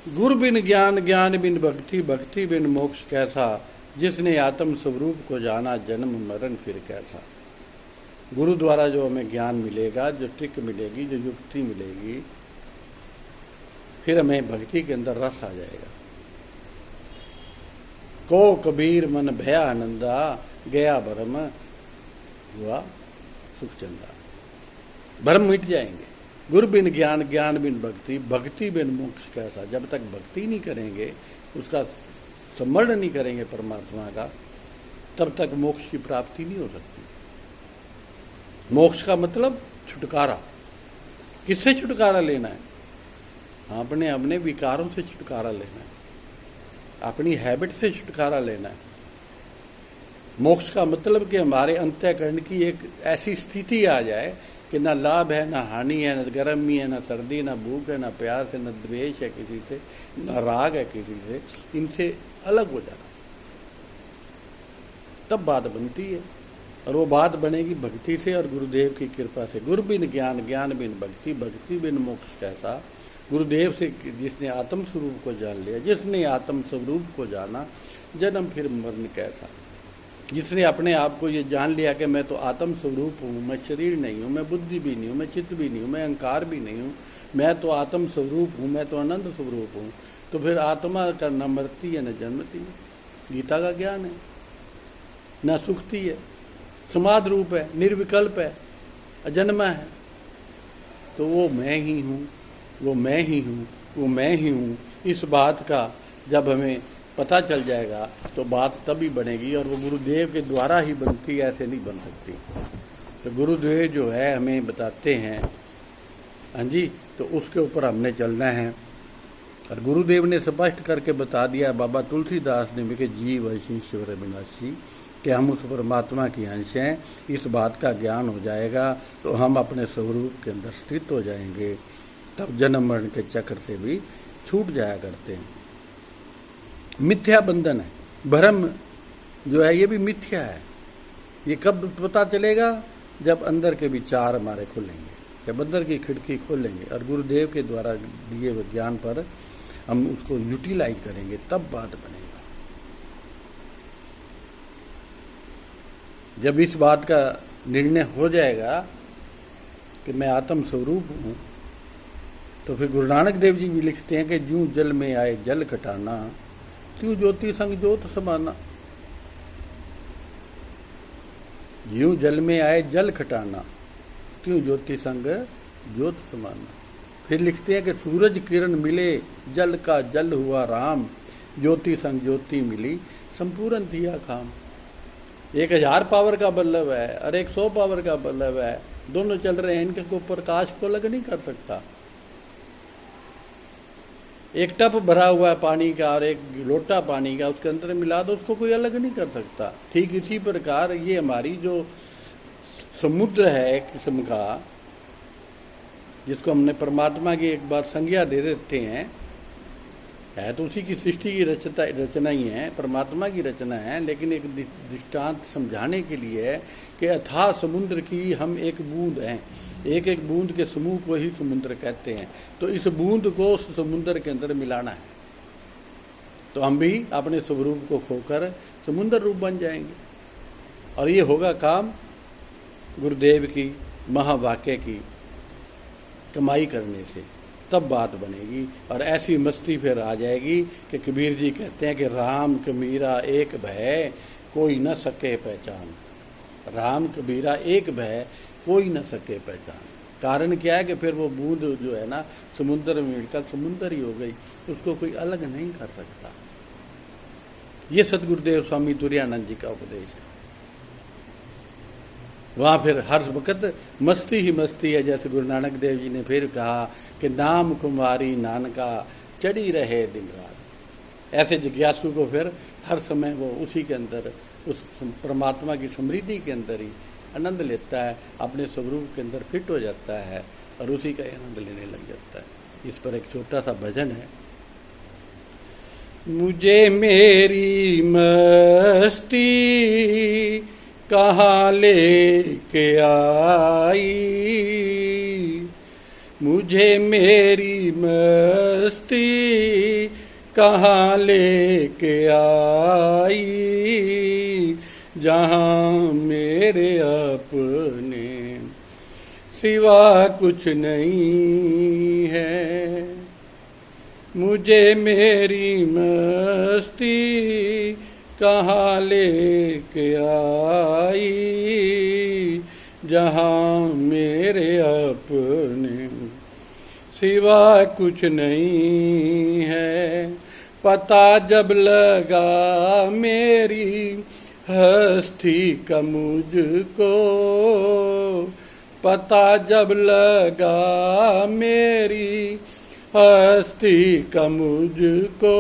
गुरु बिन ज्ञान, ज्ञान बिन भक्ति, भक्ति बिन मोक्ष कैसा, जिसने आत्म स्वरूप को जाना, जन्म मरण फिर कैसा। गुरु द्वारा जो हमें ज्ञान मिलेगा, जो ट्रिक मिलेगी, जो युक्ति मिलेगी, फिर हमें भक्ति के अंदर रस आ जाएगा। को कबीर मन भया आनंदा, गया भरम हुआ सुख चंदा। भ्रम मिट जाएंगे। गुरु बिन ज्ञान, ज्ञान बिन भक्ति, भक्ति बिन मोक्ष कैसा। जब तक भक्ति नहीं करेंगे, उसका स्मरण नहीं करेंगे परमात्मा का, तब तक मोक्ष की प्राप्ति नहीं हो सकती। मोक्ष का मतलब छुटकारा। किससे छुटकारा लेना है? अपने अपने विकारों से छुटकारा लेना है, अपनी हैबिट से छुटकारा लेना है। मोक्ष का मतलब कि हमारे अंतःकरण की एक ऐसी स्थिति आ जाए कि ना लाभ है, ना हानि है, ना गर्मी है, ना सर्दी, ना भूख है, ना प्यास है, ना द्वेष है किसी से, ना राग है किसी से, इनसे अलग हो जाना, तब बात बनती है। और वो बात बनेगी भक्ति से और गुरुदेव की कृपा से। गुरु बिन ज्ञान, ज्ञान बिन भक्ति, भक्ति बिन मोक्ष कैसा। गुरुदेव से जिसने आत्म स्वरूप को जान लिया, जिसने आत्म स्वरूप को जाना, जन्म फिर मरण कैसा। जिसने अपने आप को ये जान लिया कि मैं तो आत्म स्वरूप हूँ, मैं शरीर नहीं हूँ, मैं बुद्धि भी नहीं हूँ, मैं चित्त भी नहीं हूँ, मैं अहंकार भी नहीं हूँ, मैं तो आत्म स्वरूप हूँ, मैं तो आनंद स्वरूप हूँ, तो फिर आत्मा का न मरती है न जन्मती है। गीता का ज्ञान है, न सुखती है, समाध रूप है, निर्विकल्प है, अजन्मा है। तो वो मैं ही हूँ, वो मैं ही हूँ, वो मैं ही हूँ, इस बात का जब हमें पता चल जाएगा तो बात तभी बनेगी। और वो गुरुदेव के द्वारा ही बनती, ऐसे नहीं बन सकती। तो गुरुदेव जो है हमें बताते हैं, हाँ जी, तो उसके ऊपर हमने चलना है। और गुरुदेव ने स्पष्ट करके बता दिया, बाबा तुलसीदास ने भी, कि जीव ईश्वर अविनाशी, कि हम उस परमात्मा की अंश हैं। इस बात का ज्ञान हो जाएगा तो हम अपने स्वरूप के अंदर स्थित हो जाएंगे, तब जन्म मरण के चक्र से भी छूट जाया करते हैं। मिथ्या बंधन है, भ्रम जो है ये भी मिथ्या है। ये कब पता चलेगा? जब अंदर के विचार हमारे खुलेंगे, जब अंदर की खिड़की खोलेंगे और गुरुदेव के द्वारा दिए हुए ज्ञान पर हम उसको यूटिलाइज करेंगे, तब बात बनेगा। जब इस बात का निर्णय हो जाएगा कि मैं आत्म स्वरूप हूँ, तो फिर गुरु नानक देव जी भी लिखते हैं कि ज्यों जल में आए जल घटाना, त्यों ज्योति संग ज्योत समाना। ज्यों जल में आए जल घटाना, त्यों ज्योति संग ज्योत समाना। फिर लिखते हैं कि सूरज किरण मिले, जल का जल हुआ राम, ज्योति संग ज्योति मिली, संपूर्ण दिया काम। 1000 पावर का बल्लभ है और 100 पावर का बल्लभ है, दोनों चल रहे हैं, इनके को प्रकाश को अलग नहीं कर सकता। एक टप भरा हुआ है पानी का और एक लोटा पानी का, उसके अंदर मिला दो, उसको कोई अलग नहीं कर सकता। ठीक इसी प्रकार ये हमारी जो समुद्र है एक किस्म का, जिसको हमने परमात्मा की एक बार संज्ञा दे देते हैं, है तो उसी की सृष्टि की रचना ही है, परमात्मा की रचना है, लेकिन एक दृष्टांत समझाने के लिए है कि अथाह समुद्र की हम एक बूंद हैं। एक एक बूंद के समूह को ही समुद्र कहते हैं। तो इस बूंद को उस समुद्र के अंदर मिलाना है, तो हम भी अपने स्वरूप को खोकर समुद्र रूप बन जाएंगे। और ये होगा काम गुरुदेव की महावाक्य की कमाई करने से, तब बात बनेगी। और ऐसी मस्ती फिर आ जाएगी कि कबीर जी कहते हैं कि राम कबीरा एक भय, कोई न सके पहचान। राम कबीरा एक भय, कोई न सके पहचान। कारण क्या है कि फिर वो बूंद जो है ना समुद्र में मिलकर समुद्र ही हो गई, उसको कोई अलग नहीं कर सकता। ये सतगुरुदेव स्वामी तुरानंद जी का उपदेश है। वहाँ फिर हर वक्त मस्ती ही मस्ती है। जैसे गुरु नानक देव जी ने फिर कहा कि नाम कुमारी नानका चढ़ी रहे दिन रात। ऐसे जिज्ञासु को फिर हर समय वो उसी के अंदर, उस परमात्मा की समृद्धि के अंदर ही आनंद लेता है, अपने स्वरूप के अंदर फिट हो जाता है और उसी का आनंद लेने लग जाता है। इस पर एक छोटा सा भजन है। मुझे मेरी मस्ती कहाँ लेके आई, मुझे मेरी मस्ती कहाँ लेके आई, जहाँ मेरे अपने सिवा कुछ नहीं है। मुझे मेरी मस्ती कहाँ लेके आई, जहाँ मेरे अपने सिवा कुछ नहीं है। पता जब लगा मेरी हस्ती का मुझको, पता जब लगा मेरी हस्ती का मुझको,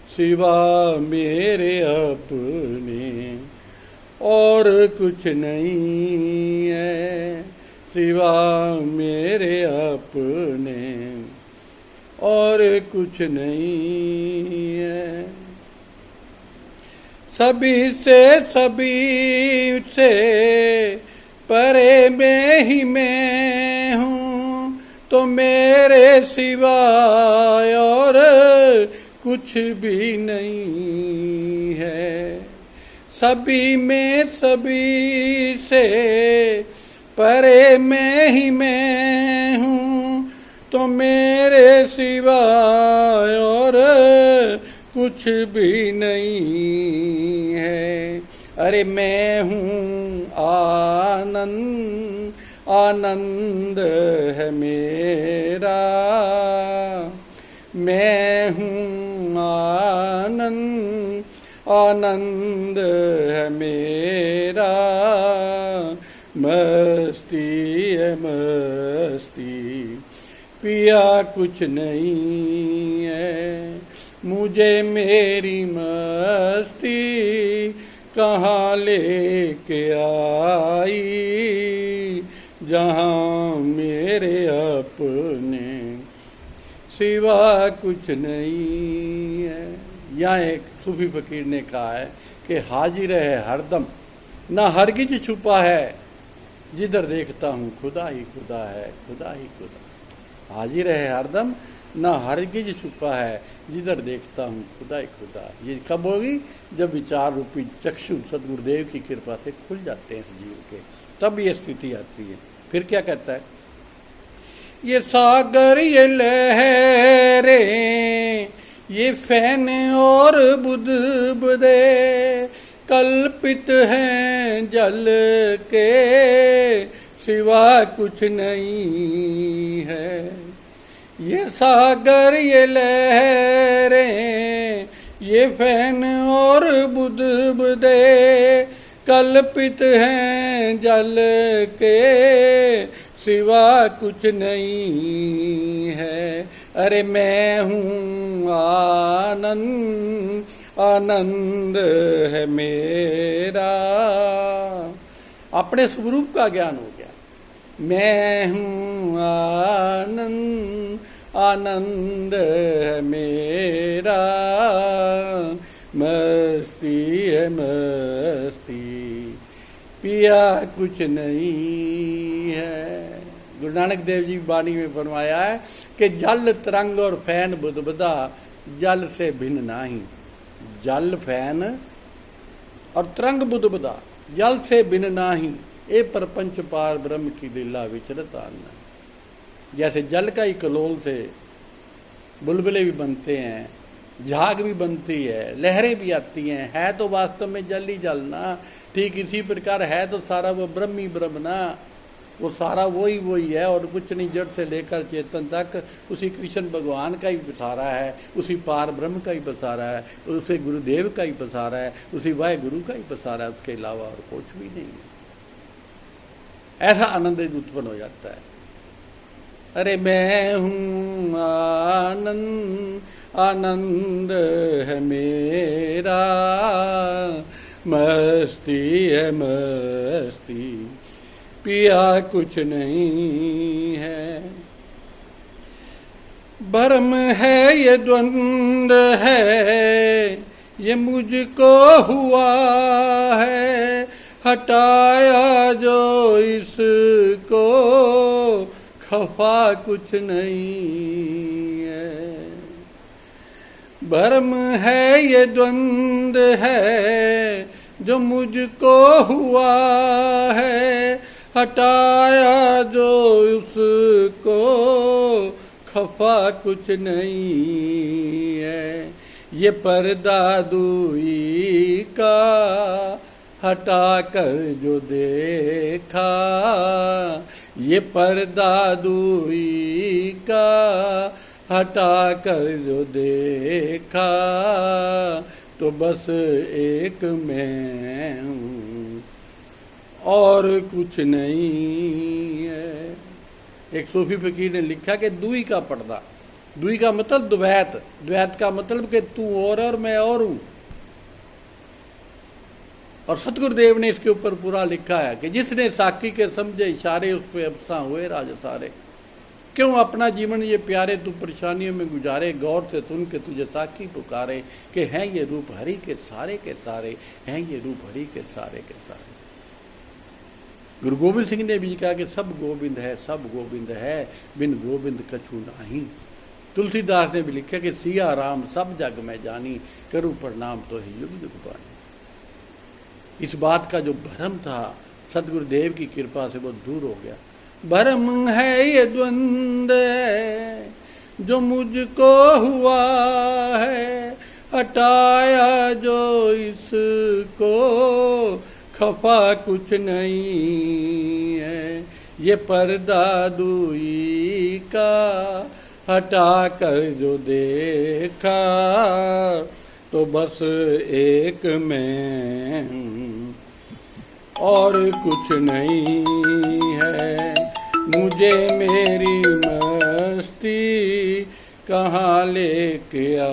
सिवा मेरे अपने और कुछ नहीं है, सिवा मेरे अपने और कुछ नहीं है। सभी से परे में ही मैं हूँ, तो मेरे सिवाय और कुछ भी नहीं है। सभी में सभी से परे में ही मैं हूँ, तो मेरे सिवाय और कुछ भी नहीं है। अरे मैं हूँ आनंद, आनंद है मेरा, मैं हूँ आनंद, आनंद है मेरा, मस्ती है मस्ती, पिया कुछ नहीं है। मुझे मेरी मस्ती कहाँ लेके आई, जहाँ मेरे अपने सिवा कुछ नहीं है। यहाँ एक सूफी फकीर ने कहा है कि हाजिर है हरदम, ना हरगिज छुपा है, जिधर देखता हूँ खुदा ही खुदा है, खुदा ही खुदा। हाजिर है हरदम, ना हरगिज छुपा है, जिधर देखता हूँ खुदा ही खुदा। ये कब होगी? जब विचार रूपी चक्षु सदगुरुदेव की कृपा से खुल जाते हैं इस जीव के, तब ये स्थिति आती है। फिर क्या कहता है? ये सागर, ये लहरें, ये फैन और बुदबुदे कल्पित हैं जल के, सिवा कुछ नहीं है। ये सागर, ये लहरें, ये फैन और बुदबुदे कल्पित हैं जल के, सिवा कुछ नहीं है। अरे मैं हूँ आनंद, आनंद है मेरा। अपने स्वरूप का ज्ञान हो गया। मैं हूँ आनंद, आनंद है मेरा, मस्ती है मस्ती, पिया कुछ नहीं है। गुरु नानक देव जी वाणी में फरमाया है कि जल तरंग और फैन बुदबुदा जल से भिन्न नाही। जल फैन और तरंग बुदबुदा जल से भिन्न नाही, ए परपंच पार ब्रह्म की लीला विचरत आना। जैसे जल का ही कलोल से बुलबुले भी बनते हैं, झाग भी बनती है, लहरें भी आती हैं, है तो वास्तव में जल ही जल ना। ठीक इसी प्रकार है तो सारा वो ब्रह्म ही ब्रह्म ना, वो सारा वही है और कुछ नहीं। जड़ से लेकर चेतन तक उसी कृष्ण भगवान का ही बसारा है, उसी पार ब्रह्म का ही बसारा है, उसी गुरुदेव का ही बसारा है, उसी वाहे गुरु का ही बसारा है, उसके अलावा और कुछ भी नहीं है। ऐसा आनंद उत्पन्न हो जाता है। अरे मैं हूँ आनंद, आनंद है मेरा, मस्ती है मस्ती, पिया कुछ नहीं है। भ्रम है ये द्वंद है, ये मुझको हुआ है, हटाया जो इसको खफा कुछ नहीं है। भ्रम है ये द्वंद है जो मुझको हुआ है, हटाया जो उसको खफा कुछ नहीं है। ये पर्दा दूई का हटा कर जो देखा, ये पर्दा दूई का हटा कर जो देखा, तो बस एक मैं हूँ और कुछ नहीं है। एक सूफी फकीर ने लिखा कि दुई का पर्दा, दुई का मतलब द्वैत, द्वैत का मतलब कि तू और मैं और हूं। और सतगुरुदेव ने इसके ऊपर पूरा लिखा है कि जिसने साकी के समझे इशारे उस पे अफसा हुए राज सारे। क्यों अपना जीवन ये प्यारे तू परेशानियों में गुजारे, गौर से सुन के तुझे साकी पुकारे कि हैं ये रूप हरि के सारे, हैं ये रूप हरि के सारे। गुरु गोविंद सिंह ने भी कहा कि सब गोविंद है, बिन गोविंद कछु नाही। तुलसीदास ने भी लिखा कि सिया राम सब जग में जानी, करूं प्रणाम तो ही युग युग पानी। इस बात का जो भ्रम था सदगुरुदेव की कृपा से वो दूर हो गया। भ्रम है ये द्वंद है जो मुझको हुआ है, हटाया जो इसको खफा कुछ नहीं है। ये पर्दा दूई का हटा कर जो देखा, तो बस एक मैं और कुछ नहीं है। मुझे मेरी मस्ती कहाँ लेके आ